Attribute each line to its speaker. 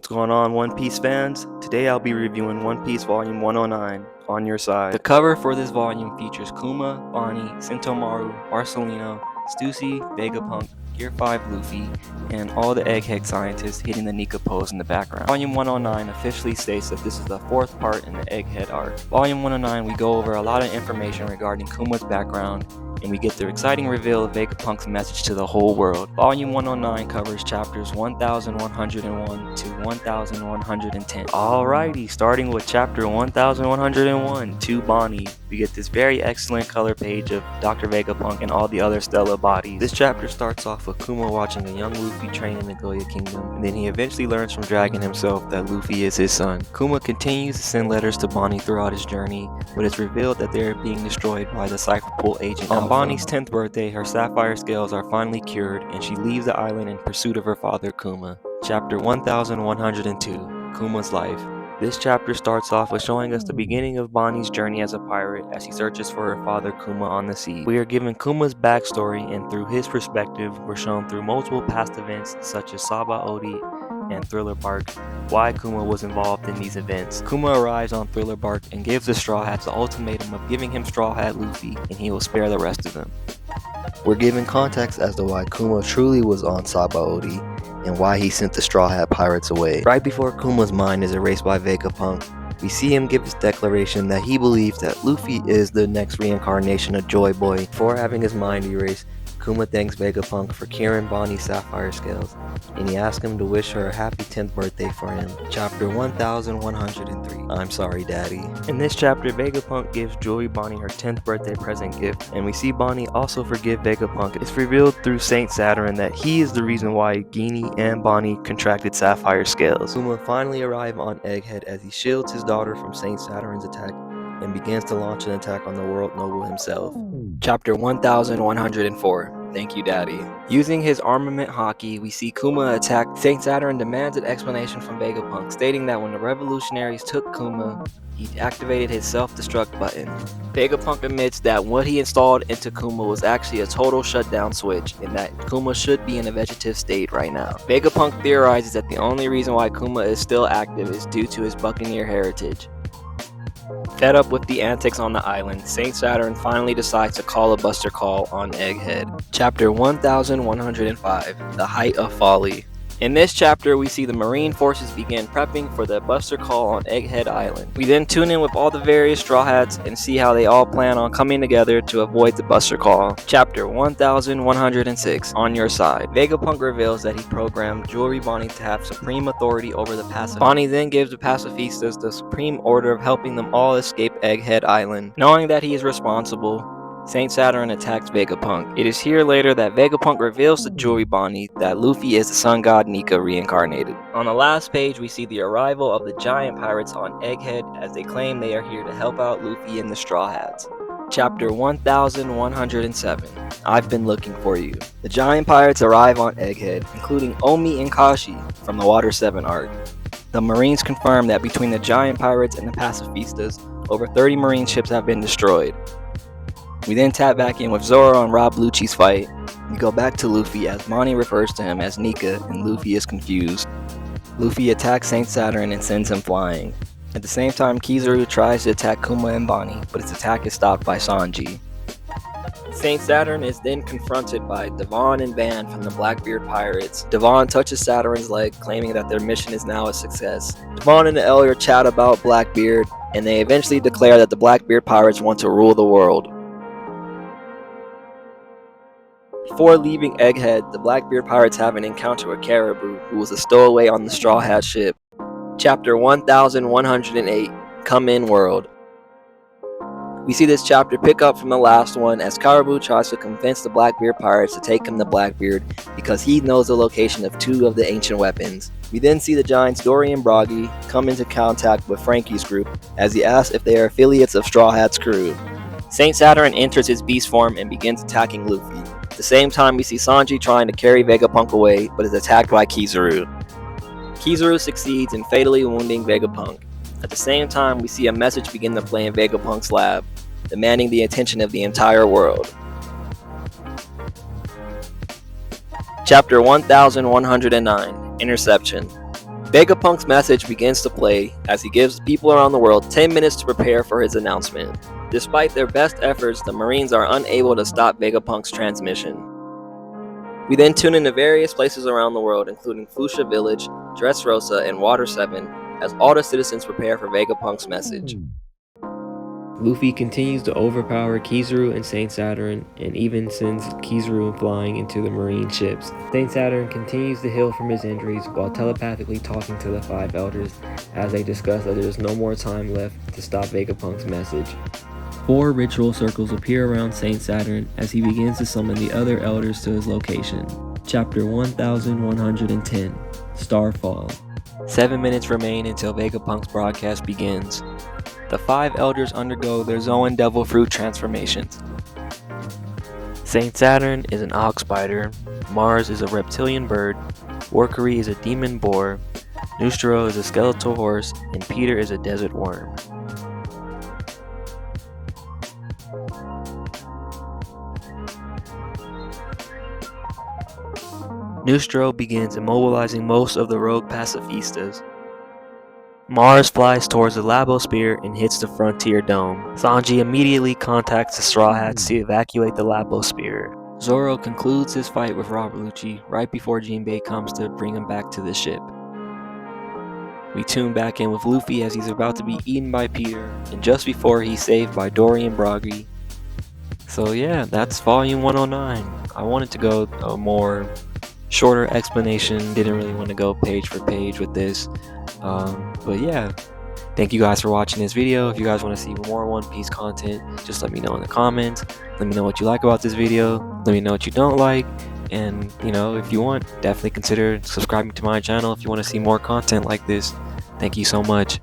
Speaker 1: What's going on, One Piece fans? Today I'll be reviewing One Piece Volume 109, On Your Side. The cover for this volume features Kuma, Bonney, Sentomaru, Barcelona, Stussy, Vegapunk, Gear 5 Luffy, and all the Egghead scientists hitting the Nika pose in the background. Volume 109 officially states that this is the fourth part in the Egghead Arc. Volume 109 we go over a lot of information regarding Kuma's background, and we get the exciting reveal of Vegapunk's message to the whole world. Volume 109 covers chapters 1101 to 1110. Alrighty, starting with chapter 1101, to Bonney, we get this very excellent color page of Dr. Vegapunk and all the other Stella bodies. This chapter starts off with Kuma watching a young Luffy train in the Goya Kingdom, and then he eventually learns from Dragon himself that Luffy is his son. Kuma continues to send letters to Bonney throughout his journey, but it's revealed that they are being destroyed by the Cypher Pool agent. On Bonnie's 10th birthday, her sapphire scales are finally cured, and she leaves the island in pursuit of her father Kuma. Chapter 1102, Kuma's Life. This chapter starts off with showing us the beginning of Bonnie's journey as a pirate as she searches for her father Kuma on the sea. We are given Kuma's backstory, and through his perspective, we're shown through multiple past events such as Saba Odi and Thriller Bark why Kuma was involved in these events. Kuma arrives on Thriller Bark and gives the Straw Hats the ultimatum of giving him Straw Hat Luffy, and he will spare the rest of them. We're given context as to why Kuma truly was on Saba Odi and why he sent the Straw Hat pirates away. Right before Kuma's mind is erased by Vegapunk, we see him give his declaration that he believes that Luffy is the next reincarnation of Joy Boy. Before having his mind erased, Kuma thanks Vegapunk for curing Bonnie's sapphire scales, and he asks him to wish her a happy 10th birthday for him. Chapter 1103, I'm Sorry Daddy. In this chapter, Vegapunk gives Jewelry Bonney her 10th birthday present gift, and we see Bonney also forgive Vegapunk. It's revealed through Saint Saturn that he is the reason why Guinea and Bonney contracted sapphire scales. Kuma finally arrives on Egghead as he shields his daughter from Saint Saturn's attack and begins to launch an attack on the World Noble himself. Chapter 1104, Thank You Daddy. Using his armament hockey, we see Kuma attack. Saint Saturn demands an explanation from Vegapunk, stating that when the revolutionaries took Kuma, he activated his self-destruct button. Vegapunk admits that what he installed into Kuma was actually a total shutdown switch, and that Kuma should be in a vegetative state right now. Vegapunk theorizes that the only reason why Kuma is still active is due to his buccaneer heritage. Fed up with the antics on the island, Saint Saturn finally decides to call a Buster Call on Egghead. Chapter 1105, The Height of Folly. In this chapter, we see the Marine forces begin prepping for the Buster Call on Egghead Island. We then tune in with all the various Straw Hats and see how they all plan on coming together to avoid the Buster Call. Chapter 1106, On Your Side. Vegapunk reveals that he programmed Jewelry Bonney to have supreme authority over the pacifistas. Bonney then gives the pacifistas the supreme order of helping them all escape Egghead Island. Knowing that he is responsible, Saint Saturn attacks Vegapunk. It is here later that Vegapunk reveals to Jewelry Bonney that Luffy is the sun god Nika reincarnated. On the last page, we see the arrival of the giant pirates on Egghead as they claim they are here to help out Luffy and the Straw Hats. Chapter 1107, I've Been Looking For You. The giant pirates arrive on Egghead, including Omi and Kashi from the Water 7 arc. The Marines confirm that between the giant pirates and the pacifistas, over 30 Marine ships have been destroyed. We then tap back in with Zoro and Rob Lucci's fight. We go back to Luffy as Bonney refers to him as Nika and Luffy is confused. Luffy attacks Saint Saturn and sends him flying. At the same time, Kizaru tries to attack Kuma and Bonney, but his attack is stopped by Sanji. Saint Saturn is then confronted by Devon and Van from the Blackbeard Pirates. Devon touches Saturn's leg, claiming that their mission is now a success. Devon and the Elder chat about Blackbeard, and they eventually declare that the Blackbeard Pirates want to rule the world. Before leaving Egghead, the Blackbeard Pirates have an encounter with Caribou, who was a stowaway on the Straw Hat ship. Chapter 1108, Come In World. We see this chapter pick up from the last one as Caribou tries to convince the Blackbeard Pirates to take him to Blackbeard because he knows the location of two of the ancient weapons. We then see the giants Dory and Broggy come into contact with Frankie's group as he asks if they are affiliates of Straw Hat's crew. Saint Saturn enters his beast form and begins attacking Luffy. At the same time, we see Sanji trying to carry Vegapunk away, but is attacked by Kizaru. Kizaru succeeds in fatally wounding Vegapunk. At the same time, we see a message begin to play in Vegapunk's lab, demanding the attention of the entire world. Chapter 1109, Interception. Vegapunk's message begins to play as he gives people around the world 10 minutes to prepare for his announcement. Despite their best efforts, the Marines are unable to stop Vegapunk's transmission. We then tune into various places around the world, including Fuchsia Village, Dressrosa, and Water 7, as all the citizens prepare for Vegapunk's message. Luffy continues to overpower Kizaru and Saint Saturn, and even sends Kizaru flying into the marine ships. Saint Saturn continues to heal from his injuries while telepathically talking to the 5 elders as they discuss that there is no more time left to stop Vegapunk's message. 4 ritual circles appear around Saint Saturn as he begins to summon the other elders to his location. Chapter 1110, Starfall. 7 minutes remain until Vegapunk's broadcast begins. The 5 elders undergo their Zoan Devil Fruit transformations. Saint Saturn is an ox spider, Mars is a reptilian bird, Workery is a demon boar, Nustro is a skeletal horse, and Peter is a desert worm. Nustro begins immobilizing most of the rogue pacifistas. Mars flies towards the Labo Spear and hits the Frontier Dome. Sanji immediately contacts the Straw Hats to evacuate the Labo Spear. Zoro concludes his fight with Revelatory right before Jinbei comes to bring him back to the ship. We tune back in with Luffy as he's about to be eaten by Peter, and just before he's saved by Dory and Broggy. So yeah, that's volume 109. I wanted to go a more shorter explanation, didn't really want to go page for page with this. But yeah, thank you guys for watching this video. If you guys want to see more One Piece content, just let me know in the comments. Let me know what you like about this video. Let me know what you don't like. And you know, if you want, definitely consider subscribing to my channel if you want to see more content like this. Thank you so much.